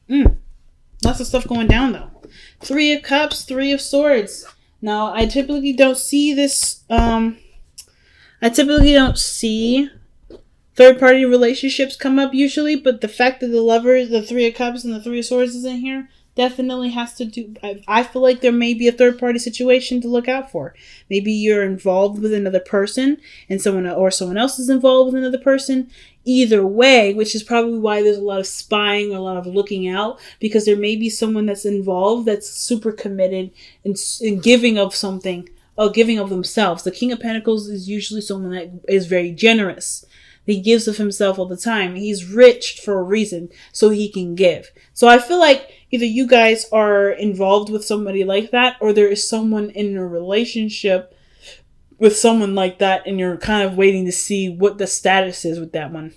Mm, lots of stuff going down though. Three of Cups, Three of Swords. Now, I typically don't see this. I typically don't see third party relationships come up usually, but the fact that the Lovers, the Three of Cups, and the Three of Swords is in here definitely has to do. I feel like there may be a third party situation to look out for. Maybe you're involved with another person, and someone else is involved with another person. Either way, which is probably why there's a lot of spying, a lot of looking out, because there may be someone that's involved that's super committed in giving of something, or giving of themselves. The King of Pentacles is usually someone that is very generous. He gives of himself all the time. He's rich for a reason, so he can give. So I feel like either you guys are involved with somebody like that, or there is someone in a relationship with someone like that, and you're kind of waiting to see what the status is with that one.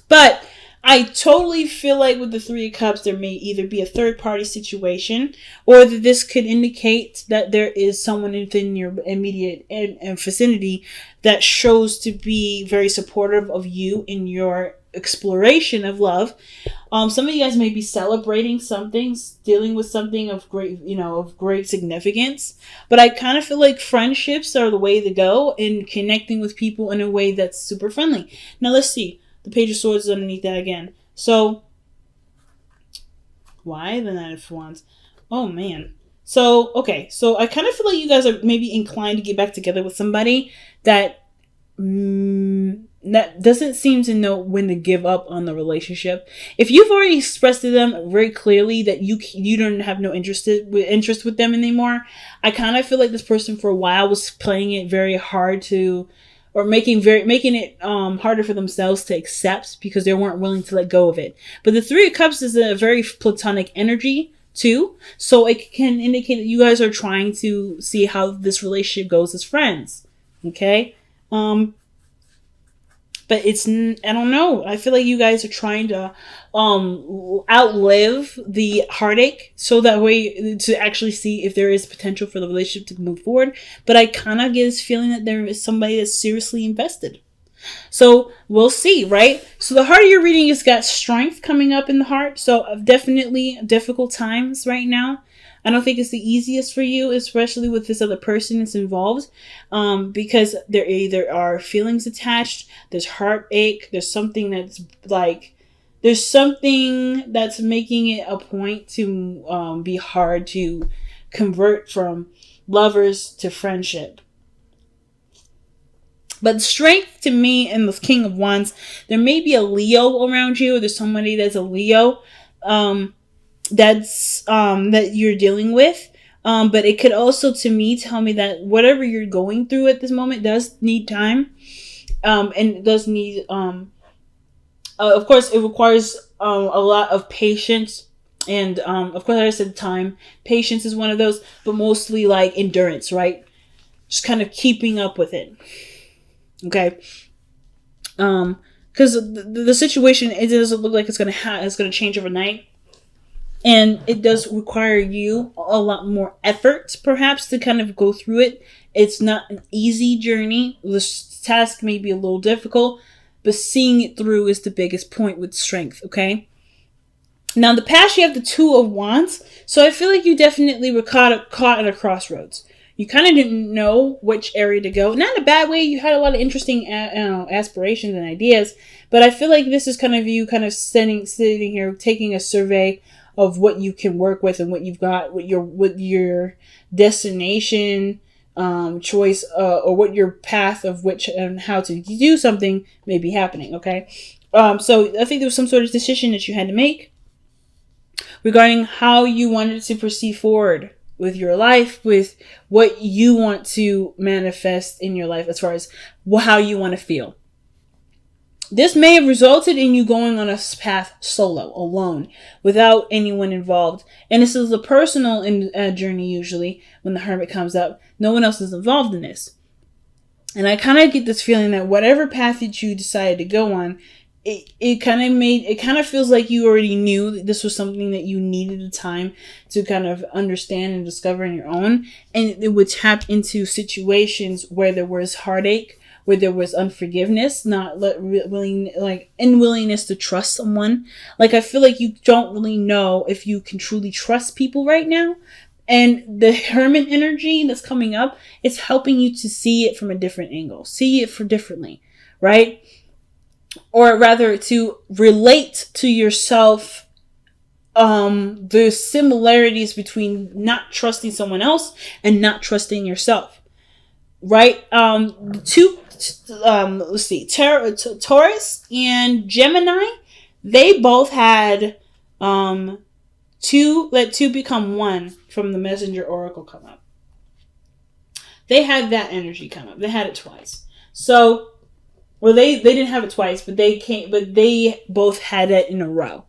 But I totally feel like with the Three of Cups, there may either be a third party situation, or that this could indicate that there is someone within your immediate and vicinity that shows to be very supportive of you in your exploration of love. Some of you guys may be celebrating something, dealing with something of great significance. But I kind of feel like friendships are the way to go in connecting with people in a way that's super friendly. Now let's see. The Page of Swords is underneath that again. So, why the Knight of Wands? Oh, man. So, okay. So, I kind of feel like you guys are maybe inclined to get back together with somebody that that doesn't seem to know when to give up on the relationship. If you've already expressed to them very clearly that you don't have no interest with them anymore, I kind of feel like this person for a while was playing it very hard to, or making it harder for themselves to accept because they weren't willing to let go of it. But the Three of Cups is a very platonic energy too, so it can indicate that you guys are trying to see how this relationship goes as friends. Okay, but it's, I don't know. I feel like you guys are trying to outlive the heartache, so that way to actually see if there is potential for the relationship to move forward. But I kind of get this feeling that there is somebody that's seriously invested. So we'll see, right? So the heart of your reading has got strength coming up in the heart. So definitely difficult times right now. I don't think it's the easiest for you, especially with this other person that's involved, because there either are feelings attached, there's heartache, there's something that's making it a point to be hard to convert from lovers to friendship. But strength to me in the King of Wands, there may be a Leo around you, or there's somebody that's a Leo. That you're dealing with. But it could also, to me, tell me that whatever you're going through at this moment does need time. And it does need, of course, it requires a lot of patience. And, of course, like I said, time. Patience is one of those, but mostly like endurance, right? Just kind of keeping up with it. Okay. Because the situation, it doesn't look like it's gonna change overnight. And it does require you a lot more effort, perhaps, to kind of go through it. It's not an easy journey. The task may be a little difficult, but seeing it through is the biggest point with strength, okay? Now, in the past, you have the Two of Wands. So I feel like you definitely were caught at a crossroads. You kind of didn't know which area to go. Not in a bad way. You had a lot of interesting aspirations and ideas. But I feel like this is kind of you kind of sitting here, taking a survey of what you can work with and what you've got, what your destination choice, or what your path of which and how to do something may be happening. Okay, so I think there was some sort of decision that you had to make regarding how you wanted to proceed forward with your life, with what you want to manifest in your life, as far as how you want to feel. This may have resulted in you going on a path solo, alone, without anyone involved. And this is a personal journey usually when the Hermit comes up. No one else is involved in this. And I kind of get this feeling that whatever path that you decided to go on, it kind of feels like you already knew that this was something that you needed the time to kind of understand and discover on your own. And it would tap into situations where there was heartache, where there was unforgiveness, not unwillingness to trust someone. Like, I feel like you don't really know if you can truly trust people right now. And the Hermit energy that's coming up, it's helping you to see it from a different angle, see it for differently, right? Or rather, to relate to yourself the similarities between not trusting someone else and not trusting yourself, right? Let's see, Taurus and Gemini, they both had let two become one from the Messenger Oracle come up. They had that energy come up. They had it twice. So, well, they didn't have it twice, but they both had it in a row.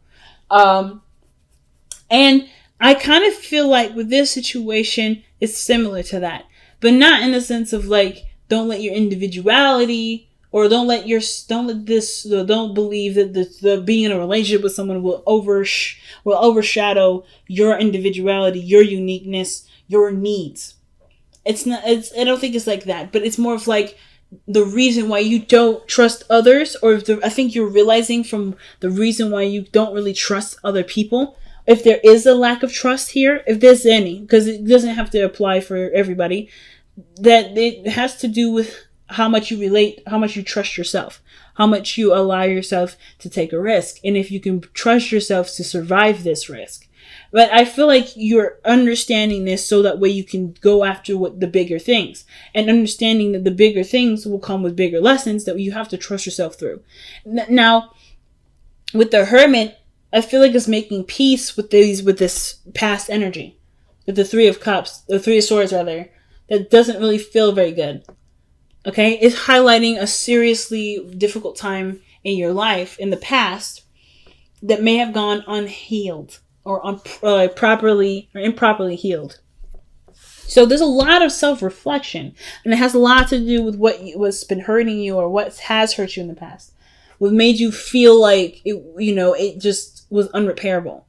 And I kind of feel like with this situation, it's similar to that, but not in the sense of like, don't let your individuality, or don't believe that the being in a relationship with someone will overshadow your individuality, your uniqueness, your needs. I don't think it's like that, but it's more of like the reason why you don't trust others, or I think you're realizing from the reason why you don't really trust other people. If there is a lack of trust here, if there's any, because it doesn't have to apply for everybody, that it has to do with how much you relate, how much you trust yourself, how much you allow yourself to take a risk, and if you can trust yourself to survive this risk. But I feel like you're understanding this so that way you can go after the bigger things, and understanding that the bigger things will come with bigger lessons that you have to trust yourself through. Now, with the Hermit, I feel like it's making peace with this past energy, with the Three of Swords rather, that doesn't really feel very good. Okay, it's highlighting a seriously difficult time in your life in the past that may have gone unhealed or improperly healed. So there's a lot of self-reflection, and it has a lot to do with what's been hurting you or what has hurt you in the past, what made you feel like it just was unrepairable.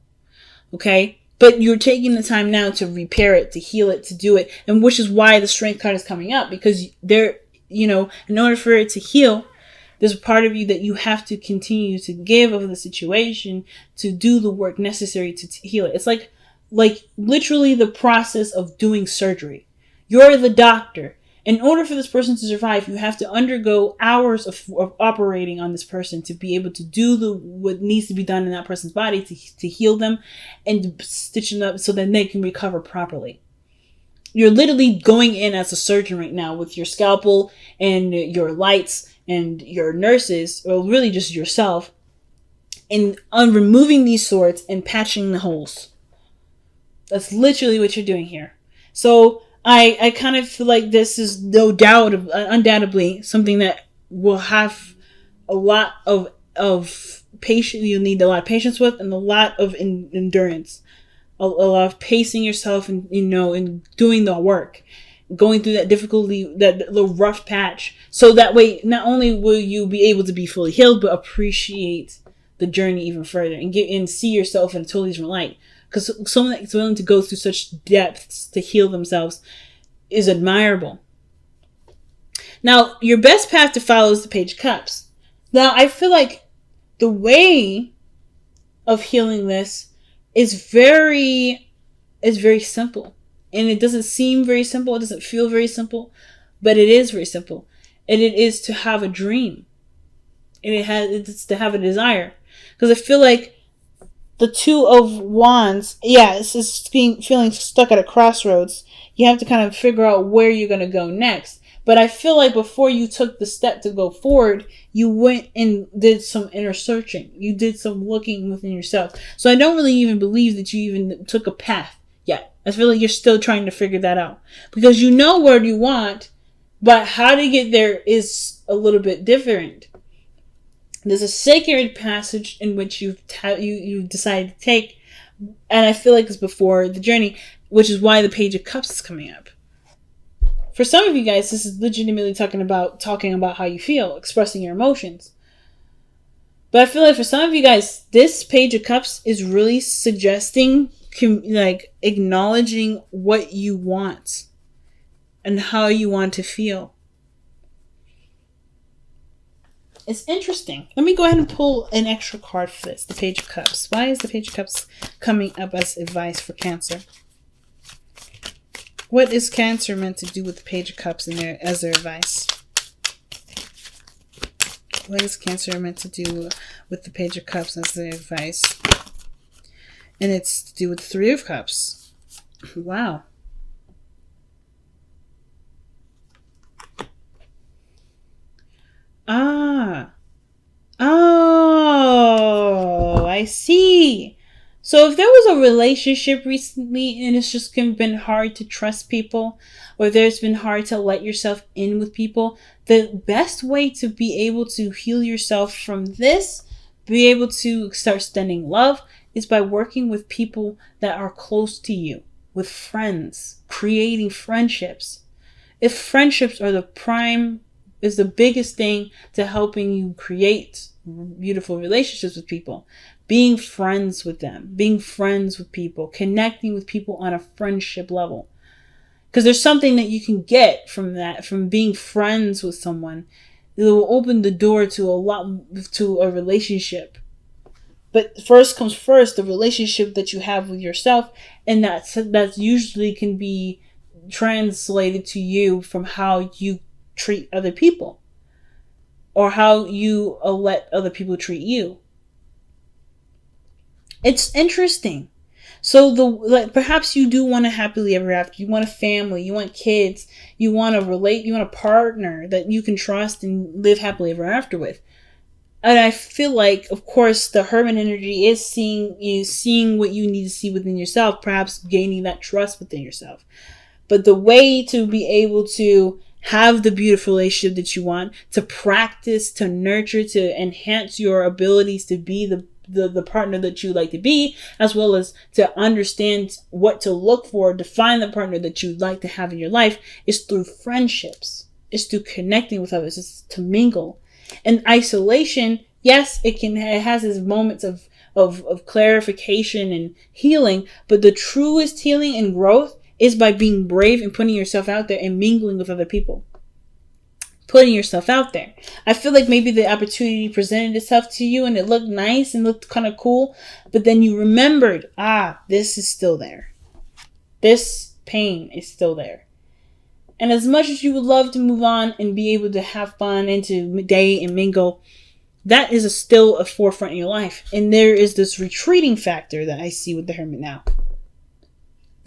Okay, but you're taking the time now to repair it, to heal it, to do it, and which is why the Strength card is coming up, because in order for it to heal, there's a part of you that you have to continue to give of the situation, to do the work necessary to heal it. It's like literally the process of doing surgery. You're the doctor. In order for this person to survive, you have to undergo hours of operating on this person to be able to do what needs to be done in that person's body to heal them and stitch them up so that they can recover properly. You're literally going in as a surgeon right now with your scalpel and your lights and your nurses, or really just yourself, and removing these swords and patching the holes. That's literally what you're doing here. So I kind of feel like this is no doubt, undoubtedly, something that will have a lot of patience. You'll need a lot of patience with, and a lot of endurance, a lot of pacing yourself, and and doing the work, going through that difficulty, that little rough patch, so that way not only will you be able to be fully healed, but appreciate the journey even further and see yourself in a totally different light. Because someone that's willing to go through such depths to heal themselves is admirable. Now, your best path to follow is the Page of Cups. Now, I feel like the way of healing this is very simple. And it doesn't seem very simple. It doesn't feel very simple. But it is very simple. And it is to have a dream. And it's to have a desire. Because I feel like the Two of Wands, it's just feeling stuck at a crossroads. You have to kind of figure out where you're going to go next. But I feel like before you took the step to go forward, you went and did some inner searching. You did some looking within yourself. So I don't really even believe that you even took a path yet. I feel like you're still trying to figure that out. Because you know where you want, but how to get there is a little bit different. There's a sacred passage in which you decided to take, and I feel like it's before the journey, which is why the Page of Cups is coming up. For some of you guys, this is legitimately talking about how you feel, expressing your emotions. But I feel like for some of you guys, this Page of Cups is really suggesting, acknowledging what you want and how you want to feel. It's interesting. Let me go ahead and pull an extra card for this. The Page of Cups. Why is the Page of Cups coming up as advice for Cancer? What is Cancer meant to do with the Page of Cups as their advice? What is Cancer meant to do with the Page of Cups as their advice? And it's to do with the Three of Cups. Wow. Oh, I see. So if there was a relationship recently and it's just been hard to trust people, or there's been hard to let yourself in with people, the best way to be able to heal yourself from this, be able to start extending love, is by working with people that are close to you, with friends, creating friendships. If friendships are is the biggest thing to helping you create beautiful relationships with people. Being friends with them, being friends with people, connecting with people on a friendship level. Because there's something that you can get from that, from being friends with someone. It will open the door to a relationship. But first comes first, the relationship that you have with yourself, and that's usually can be translated to you from how you treat other people, or how you let other people treat you. It's interesting. So perhaps you do want a happily ever after. You want a family, you want kids, you want a partner that you can trust and live happily ever after with. And I feel like, of course, the Hermit energy is seeing what you need to see within yourself, perhaps gaining that trust within yourself. But the way to be able to have the beautiful relationship that you want, to practice, to nurture, to enhance your abilities to be the partner that you like to be, as well as to understand what to look for, to find the partner that you'd like to have in your life, is through friendships. It's through connecting with others. It's to mingle. And isolation, yes, it has its moments of clarification and healing, but the truest healing and growth is by being brave and putting yourself out there and mingling with other people. Putting yourself out there. I feel like maybe the opportunity presented itself to you and it looked nice and looked kind of cool, but then you remembered, this is still there. This pain is still there. And as much as you would love to move on and be able to have fun and to date and mingle, that is still a forefront in your life. And there is this retreating factor that I see with the Hermit now.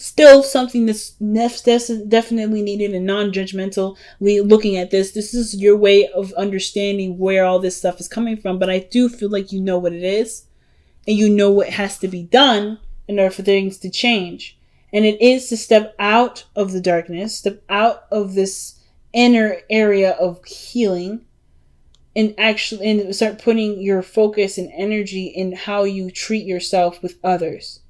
Still something that's definitely needed and non-judgmental. Looking at this is your way of understanding where all this stuff is coming from. But I do feel like you know what it is. And you know what has to be done in order for things to change. And it is to step out of the darkness, step out of this inner area of healing, and start putting your focus and energy in how you treat yourself with others.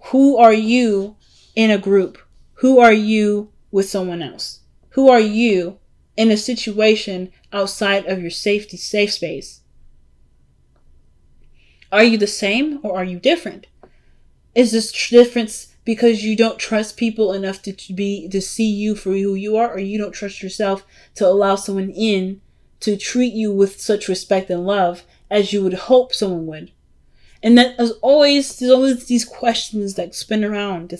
Who are you in a group? Who are you with someone else? Who are you in a situation outside of your safe space? Are you the same or are you different? Is this difference because you don't trust people enough to see you for who you are, or you don't trust yourself to allow someone in to treat you with such respect and love as you would hope someone would? And there's always these questions that spin around.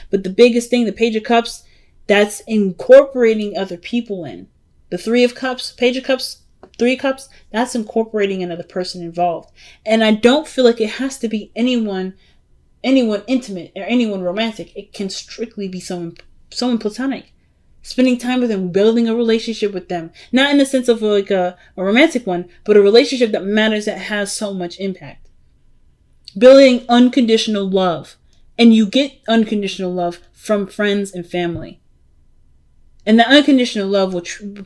But the biggest thing, the Page of Cups, that's incorporating other people in. The Three of Cups, Page of Cups, Three of Cups, that's incorporating another person involved. And I don't feel like it has to be anyone intimate or anyone romantic. It can strictly be someone platonic. Spending time with them, building a relationship with them. Not in the sense of like a romantic one, but a relationship that matters, that has so much impact. Building unconditional love. And you get unconditional love from friends and family. And that unconditional love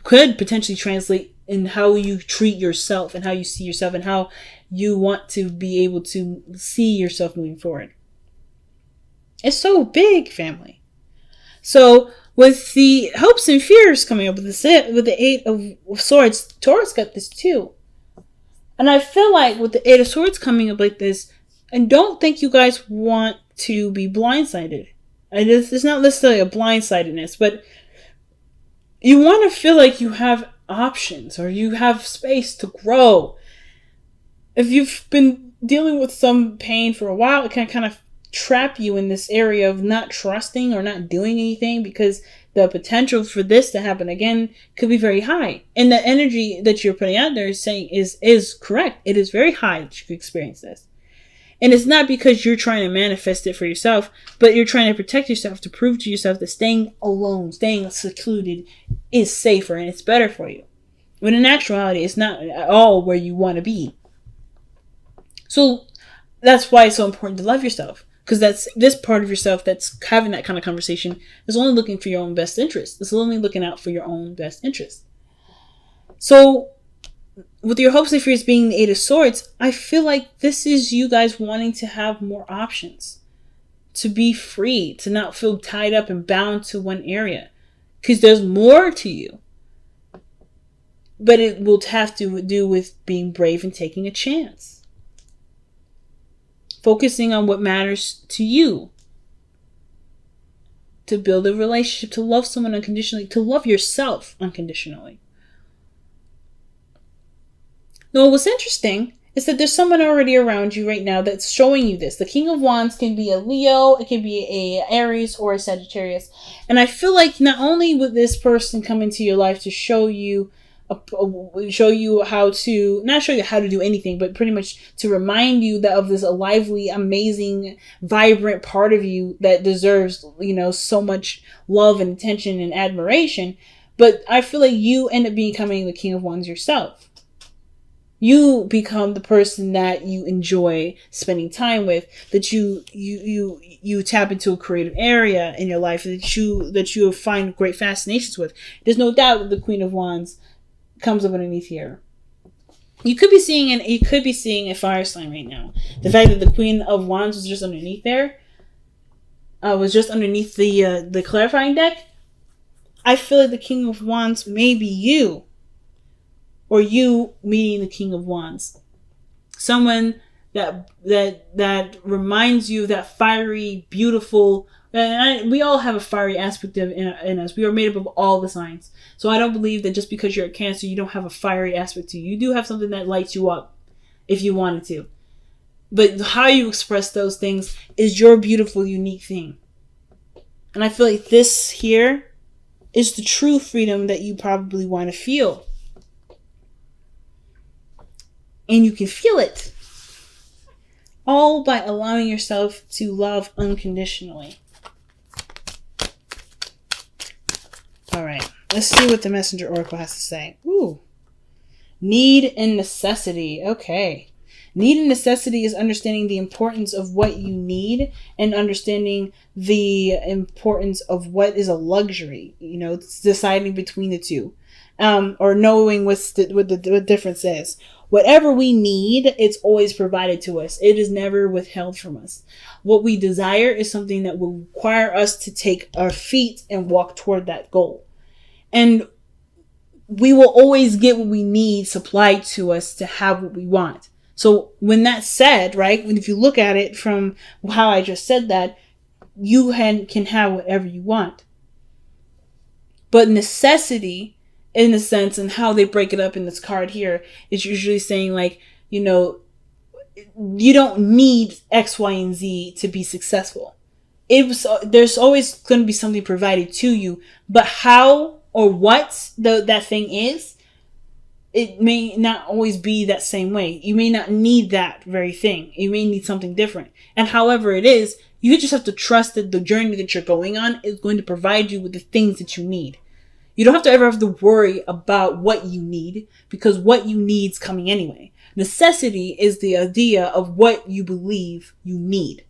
could potentially translate in how you treat yourself and how you see yourself and how you want to be able to see yourself moving forward. It's so big, family. So with the hopes and fears coming up with the Eight of Swords, Taurus got this too. And I feel like with the Eight of Swords coming up like this, I don't think you guys want to be blindsided. It's not necessarily a blindsidedness, but you want to feel like you have options, or you have space to grow. If you've been dealing with some pain for a while, it can kind of trap you in this area of not trusting or not doing anything, because the potential for this to happen again could be very high. And the energy that you're putting out there is saying is correct. It is very high that you could experience this. And it's not because you're trying to manifest it for yourself, but you're trying to protect yourself, to prove to yourself that staying alone, staying secluded is safer and it's better for you. When in actuality, it's not at all where you want to be. So that's why it's so important to love yourself. Because that's this part of yourself that's having that kind of conversation is only looking for your own best interest. It's only looking out for your own best interest. So with your hopes and fears being the Eight of Swords, I feel like this is you guys wanting to have more options. To be free. To not feel tied up and bound to one area. Because there's more to you. But it will have to do with being brave and taking a chance. Focusing on what matters to you. To build a relationship, to love someone unconditionally, to love yourself unconditionally. Now, what's interesting is that there's someone already around you right now that's showing you this. The King of Wands can be a Leo, it can be a Aries or a Sagittarius. And I feel like not only would this person come into your life to show you how to, not show you how to do anything, but pretty much to remind you that of this lively, amazing, vibrant part of you that deserves, so much love and attention and admiration. But I feel like you end up becoming the King of Wands yourself. You become the person that you enjoy spending time with, that you tap into a creative area in your life that you find great fascinations with. There's no doubt that the Queen of Wands comes up underneath here. You could be seeing a fire sign right now. The fact that the Queen of Wands was just underneath there, was just underneath the clarifying deck. I feel like the King of Wands may be you, or you meeting the King of Wands. Someone that reminds you of that fiery, beautiful. We all have a fiery aspect in us. We are made up of all the signs. So I don't believe that just because you're a Cancer, you don't have a fiery aspect to you. You do have something that lights you up if you wanted to. But how you express those things is your beautiful, unique thing. And I feel like this here is the true freedom that you probably want to feel. And you can feel it. All by allowing yourself to love unconditionally. Alright, let's see what the Messenger Oracle has to say. Ooh. Need and necessity. Okay. Need and necessity is understanding the importance of what you need and understanding the importance of what is a luxury. It's deciding between the two. Or knowing what the difference is. Whatever we need, it's always provided to us. It is never withheld from us. What we desire is something that will require us to take our feet and walk toward that goal. And we will always get what we need supplied to us to have what we want. So when that's said, right, if you look at it from how I just said that, you can have whatever you want. But necessity, in the sense, and how they break it up in this card here, is usually saying like, you don't need X, Y, and Z to be successful. There's always going to be something provided to you, but how or what that thing is, it may not always be that same way. You may not need that very thing. You may need something different. And however it is, you just have to trust that the journey that you're going on is going to provide you with the things that you need. You don't have to ever have to worry about what you need, because what you need is coming anyway. Necessity is the idea of what you believe you need.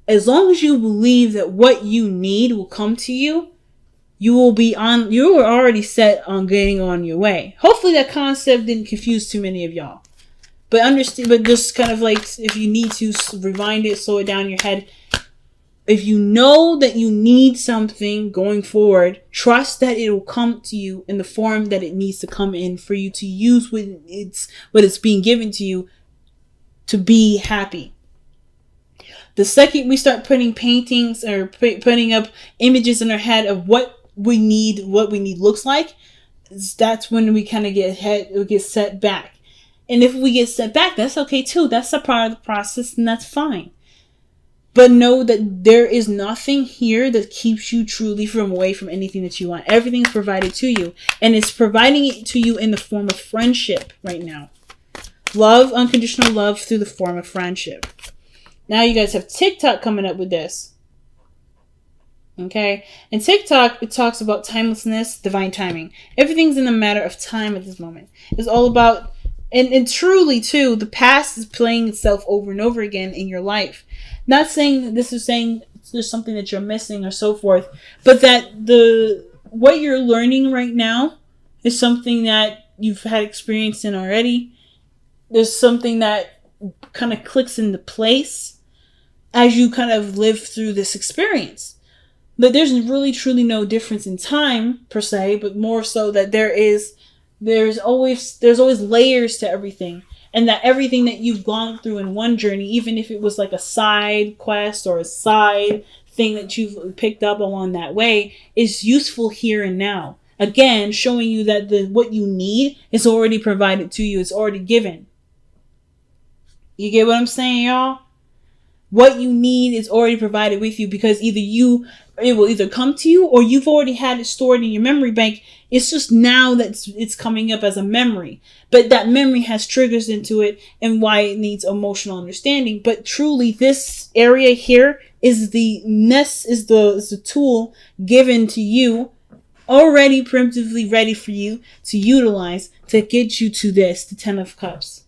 As long as you believe that what you need will come to you, you are already set on getting on your way. Hopefully that concept didn't confuse too many of y'all. But just kind of like, if you need to rewind it, slow it down in your head. If you know that you need something going forward, trust that it will come to you in the form that it needs to come in for you to use what it's being given to you to be happy. The second we start putting paintings or putting up images in our head of what we need looks like, that's when we kind of get set back. And if we get set back, that's okay too. That's a part of the process, and that's fine. But know that there is nothing here that keeps you truly away from anything that you want. Everything's provided to you. And it's providing it to you in the form of friendship right now. Love, unconditional love through the form of friendship. Now you guys have TikTok coming up with this. Okay? And TikTok, it talks about timelessness, divine timing. Everything's in a matter of time at this moment. It's all about, and truly too, the past is playing itself over and over again in your life. Not saying that this is saying there's something that you're missing or so forth, but that what you're learning right now is something that you've had experience in already. There's something that kind of clicks into place as you kind of live through this experience. But there's really truly no difference in time per se, but more so that there's always layers to everything. And that everything that you've gone through in one journey, even if it was like a side quest or a side thing that you've picked up along that way, is useful here and now. Again, showing you that what you need is already provided to you. It's already given. You get what I'm saying, y'all? What you need is already provided with you, because it will either come to you or you've already had it stored in your memory bank. It's just now that it's coming up as a memory. But that memory has triggers into it and why it needs emotional understanding. But truly, this area here is the tool given to you, already primitively ready for you to utilize to get you to the 10 of Cups.